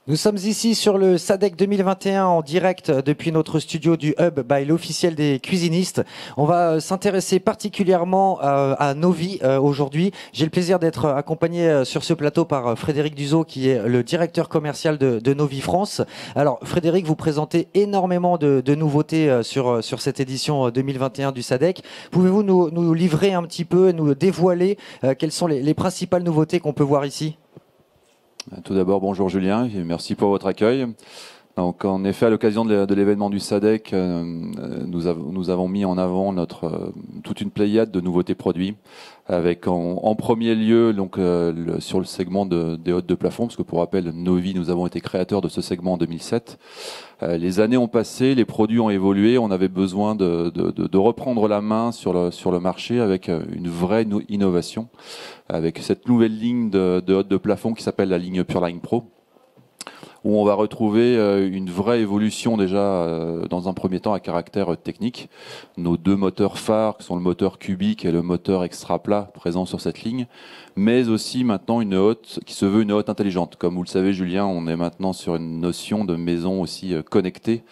Nous sommes ici sur le SADEC 2021 en direct depuis notre studio du Hub by l'officiel des cuisinistes. On va s'intéresser particulièrement à Novi aujourd'hui. J'ai le plaisir d'être accompagné sur ce plateau par Frédéric Duzo qui est le directeur commercial de Novi France. Alors Frédéric, vous présentez énormément de nouveautés sur cette édition 2021 du SADEC. Pouvez-vous nous livrer un petit peu, nous dévoiler quelles sont les principales nouveautés qu'on peut voir ici ? Tout d'abord, bonjour Julien, et merci pour votre accueil. Donc, en effet, à l'occasion de l'événement du SADEC, nous avons mis en avant toute une pléiade de nouveautés produits, avec en premier lieu donc sur le segment des hôtes de plafond, parce que pour rappel, Novi, nous avons été créateurs de ce segment en 2007. Les années ont passé, les produits ont évolué, on avait besoin de reprendre la main sur le marché avec une vraie innovation, avec cette nouvelle ligne de hôtes de plafond qui s'appelle la ligne Pureline Pro, où on va retrouver une vraie évolution déjà dans un premier temps à caractère technique. Nos deux moteurs phares, qui sont le moteur cubique et le moteur extra plat présents sur cette ligne, mais aussi maintenant une hotte qui se veut une hotte intelligente. Comme vous le savez Julien, on est maintenant sur une notion de maison aussi connectée.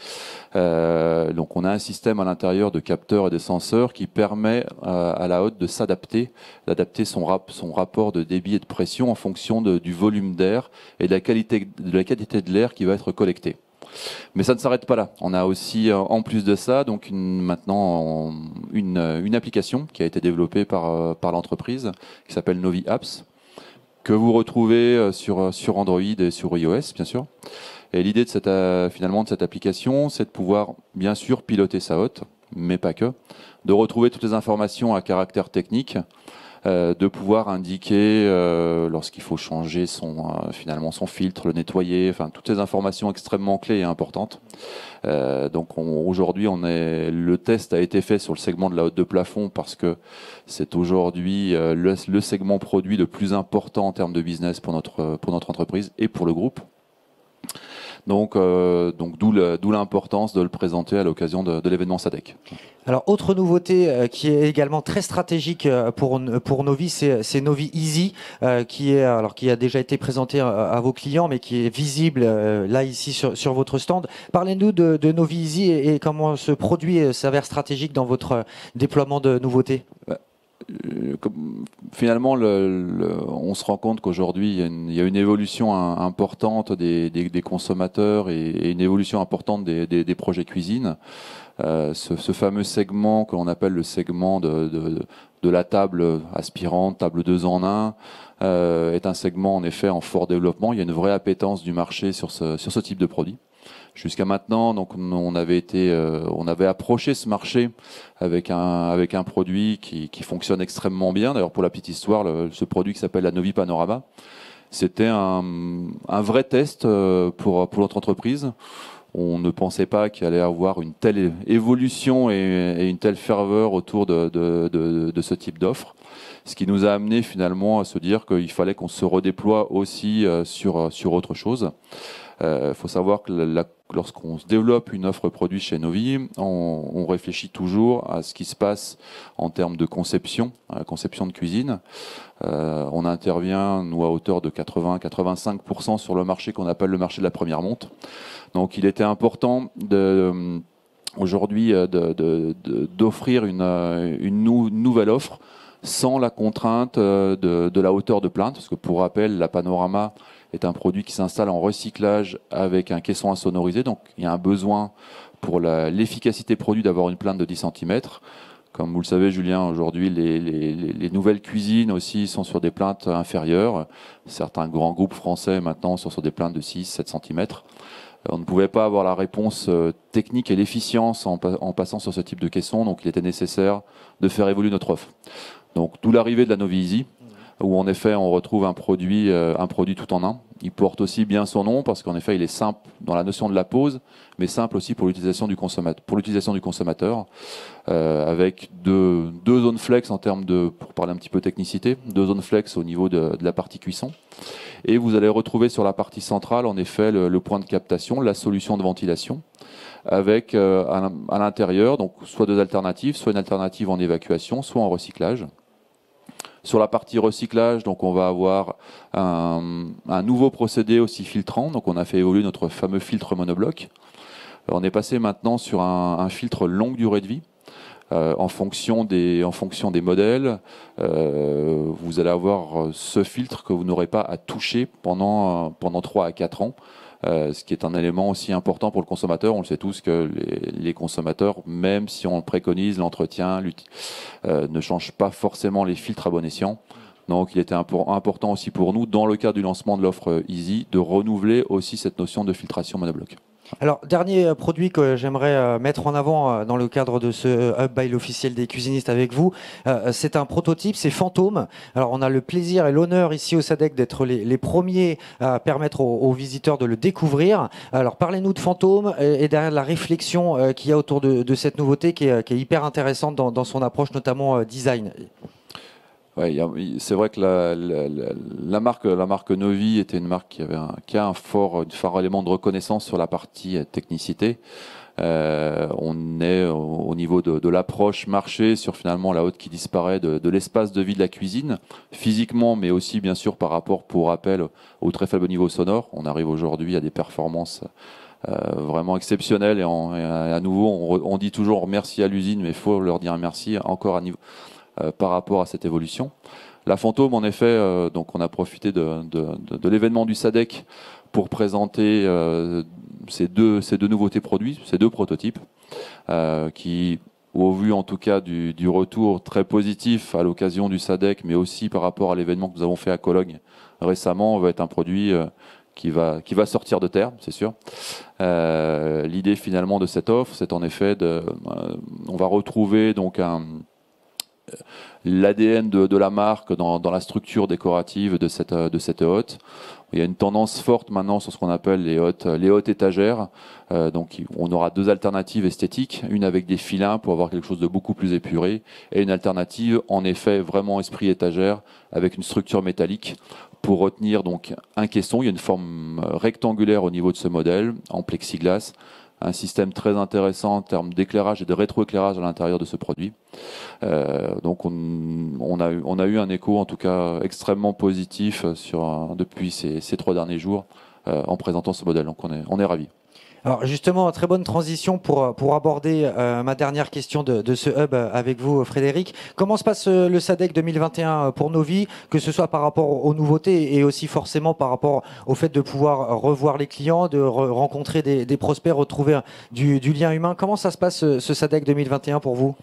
Donc on a un système à l'intérieur de capteurs et de senseurs qui permet à la hotte de s'adapter, d'adapter son rapport de débit et de pression en fonction du volume d'air et de la qualité de l'air qui va être collecté. Mais ça ne s'arrête pas là. On a aussi, en plus de ça, donc maintenant une application qui a été développée par l'entreprise qui s'appelle Novi Apps, que vous retrouvez sur Android et sur iOS, bien sûr. Et l'idée finalement de cette application, c'est de pouvoir, bien sûr, piloter sa hotte, mais pas que, de retrouver toutes les informations à caractère technique, de pouvoir indiquer lorsqu'il faut changer finalement son filtre, le nettoyer, enfin toutes ces informations extrêmement clés et importantes. Donc aujourd'hui, le test a été fait sur le segment de la hotte de plafond parce que c'est aujourd'hui le segment produit le plus important en termes de business pour notre entreprise et pour le groupe. Donc d'où l'importance de le présenter à l'occasion de l'événement SADEC. Alors, autre nouveauté qui est également très stratégique pour Novi, c'est Novi Easy, qui a déjà été présenté à vos clients, mais qui est visible là ici sur votre stand. Parlez-nous de Novi Easy et comment ce produit s'avère stratégique dans votre déploiement de nouveautés. Finalement, on se rend compte qu'aujourd'hui, il y a une évolution importante des consommateurs et une évolution importante des projets cuisine. Ce fameux segment que l'on appelle le segment de la table aspirante, table 2 en 1, est un segment en effet en fort développement. Il y a une vraie appétence du marché sur ce type de produit. Jusqu'à maintenant, donc on avait approché ce marché avec un produit qui fonctionne extrêmement bien. D'ailleurs, pour la petite histoire, ce produit qui s'appelle la Novi Panorama, c'était un vrai test pour notre entreprise. On ne pensait pas qu'il allait avoir une telle évolution et une telle ferveur autour de ce type d'offre. Ce qui nous a amené finalement à se dire qu'il fallait qu'on se redéploie aussi sur autre chose. Faut savoir que lorsqu'on se développe une offre produit chez Novi, on réfléchit toujours à ce qui se passe en termes de conception de cuisine. On intervient, nous, à hauteur de 80-85% sur le marché qu'on appelle le marché de la première monte. Donc il était important aujourd'hui d'offrir une nouvelle offre sans la contrainte de la hauteur de plainte, parce que pour rappel, la Panorama est un produit qui s'installe en recyclage avec un caisson insonorisé, donc il y a un besoin pour l'efficacité produit d'avoir une plainte de 10 cm. Comme vous le savez, Julien, aujourd'hui, les nouvelles cuisines aussi sont sur des plaintes inférieures. Certains grands groupes français maintenant sont sur des plaintes de 6-7 cm. On ne pouvait pas avoir la réponse technique et l'efficience en passant sur ce type de caisson, donc il était nécessaire de faire évoluer notre offre. Donc d'où l'arrivée de la Novi Easy, où en effet on retrouve un produit tout en un. Il porte aussi bien son nom parce qu'en effet il est simple dans la notion de la pose, mais simple aussi pour l'utilisation du consommateur, avec deux zones flex en termes pour parler un petit peu technicité, 2 zones flex au niveau de la partie cuisson. Et vous allez retrouver sur la partie centrale en effet le point de captation, la solution de ventilation, avec à l'intérieur donc soit 2 alternatives, soit une alternative en évacuation, soit en recyclage. Sur la partie recyclage, donc on va avoir un nouveau procédé aussi filtrant. Donc on a fait évoluer notre fameux filtre monobloc. On est passé maintenant sur un filtre longue durée de vie. En fonction des modèles, vous allez avoir ce filtre que vous n'aurez pas à toucher pendant 3 à 4 ans. Ce qui est un élément aussi important pour le consommateur. On le sait tous que les consommateurs, même si on préconise l'entretien, ne changent pas forcément les filtres à bon escient. Donc il était important aussi pour nous, dans le cadre du lancement de l'offre Easy, de renouveler aussi cette notion de filtration monobloc. Alors, dernier produit que j'aimerais mettre en avant dans le cadre de ce Hub by l'officiel des cuisinistes avec vous, c'est un prototype, c'est Fantôme. Alors, on a le plaisir et l'honneur ici au SADEC d'être les premiers à permettre aux visiteurs de le découvrir. Alors, parlez-nous de Fantôme et derrière la réflexion qu'il y a autour de cette nouveauté qui est hyper intéressante dans son approche, notamment design. Ouais, c'est vrai que la marque Novi était une marque qui a un fort élément de reconnaissance sur la partie technicité. On est au niveau de l'approche marché sur finalement la haute qui disparaît de l'espace de vie de la cuisine, physiquement, mais aussi bien sûr par rapport, pour rappel, au très faible niveau sonore. On arrive aujourd'hui à des performances vraiment exceptionnelles et à nouveau on dit toujours merci à l'usine, mais il faut leur dire merci encore à niveau par rapport à cette évolution. La Fantôme, en effet, donc on a profité de l'événement du SADEC pour présenter ces deux nouveautés produits, ces deux prototypes, qui, au vu en tout cas du retour très positif à l'occasion du SADEC, mais aussi par rapport à l'événement que nous avons fait à Cologne récemment, va être un produit qui va sortir de terre, c'est sûr. L'idée finalement de cette offre, c'est en effet on va retrouver donc l'ADN de la marque dans la structure décorative de cette hotte. Il y a une tendance forte maintenant sur ce qu'on appelle les hottes étagères. Donc on aura deux alternatives esthétiques, une avec des filins pour avoir quelque chose de beaucoup plus épuré, et une alternative en effet vraiment esprit étagère avec une structure métallique pour retenir donc un caisson. Il y a une forme rectangulaire au niveau de ce modèle en plexiglas. Un système très intéressant en termes d'éclairage et de rétroéclairage à l'intérieur de ce produit. Donc on a eu un écho en tout cas extrêmement positif depuis ces 3 derniers jours en présentant ce modèle. Donc on est ravis. Alors justement, très bonne transition pour aborder ma dernière question de ce hub avec vous, Frédéric. Comment se passe le SADEC 2021 pour Novi, que ce soit par rapport aux nouveautés et aussi forcément par rapport au fait de pouvoir revoir les clients, de rencontrer des prospects, retrouver du lien humain. Comment ça se passe ce SADEC 2021 pour vous ?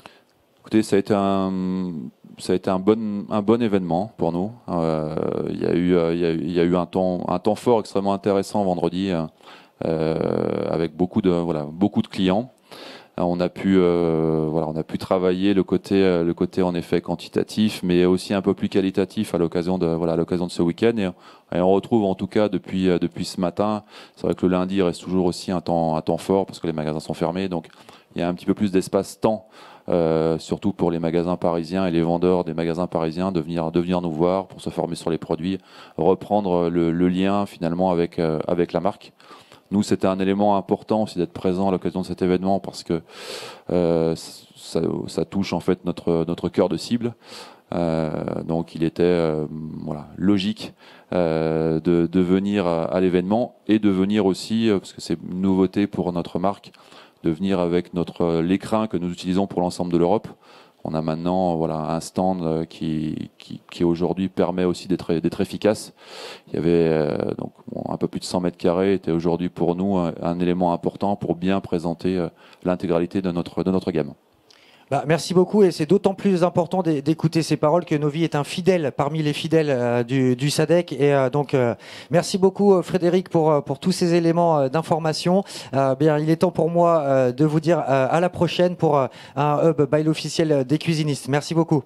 Écoutez, ça a été un bon événement pour nous. Il y a eu un temps fort extrêmement intéressant vendredi. Avec beaucoup de clients. On a pu travailler le côté en effet quantitatif, mais aussi un peu plus qualitatif à l'occasion de ce week-end. Et on retrouve en tout cas depuis ce matin. C'est vrai que le lundi reste toujours aussi un temps fort parce que les magasins sont fermés, donc il y a un petit peu plus d'espace-temps. Surtout pour les magasins parisiens et les vendeurs des magasins parisiens de venir nous voir pour se former sur les produits, reprendre le lien finalement avec la marque. Nous, c'était un élément important aussi d'être présent à l'occasion de cet événement parce que ça touche en fait notre cœur de cible. Donc, il était logique de venir à l'événement et de venir aussi, parce que c'est une nouveauté pour notre marque, de venir avec l'écrin que nous utilisons pour l'ensemble de l'Europe. On a maintenant un stand qui aujourd'hui permet aussi d'être efficace. Il y avait donc un peu plus de 100 mètres carrés, était aujourd'hui pour nous un élément important pour bien présenter l'intégralité de notre gamme. Merci beaucoup et c'est d'autant plus important d'écouter ces paroles que Novi est un fidèle parmi les fidèles du SADEC et donc merci beaucoup Frédéric pour tous ces éléments d'information. Il est temps pour moi de vous dire à la prochaine pour un hub by l'officiel des cuisinistes. Merci beaucoup.